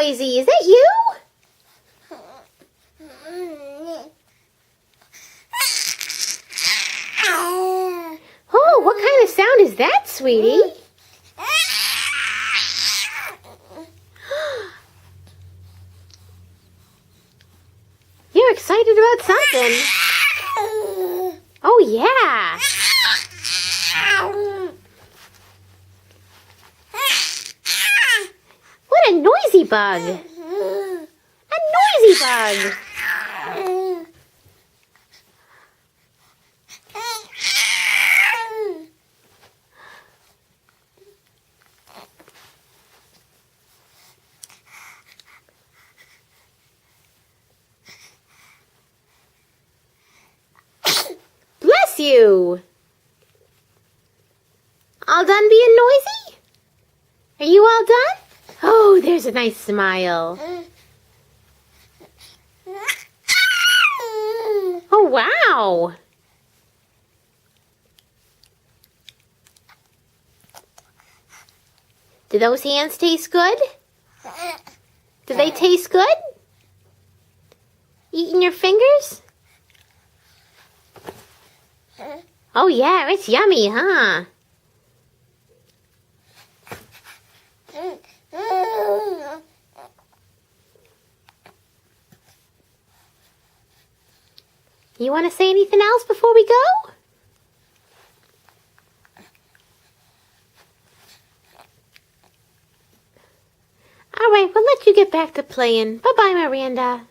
noisy. Is that you? Oh, what kind of sound is that, sweetie? You're excited about something. Oh, yeah. What a noisy bug. A noisy bug. Bless you. All done being noisy? Are you all done? Oh, there's a nice smile. Oh, wow. Do those hands taste good? Do they taste good? Eating your fingers? Oh, yeah, it's yummy, huh? You want to say anything else before we go? All right, we'll let you get back to playing. Bye-bye, Miranda.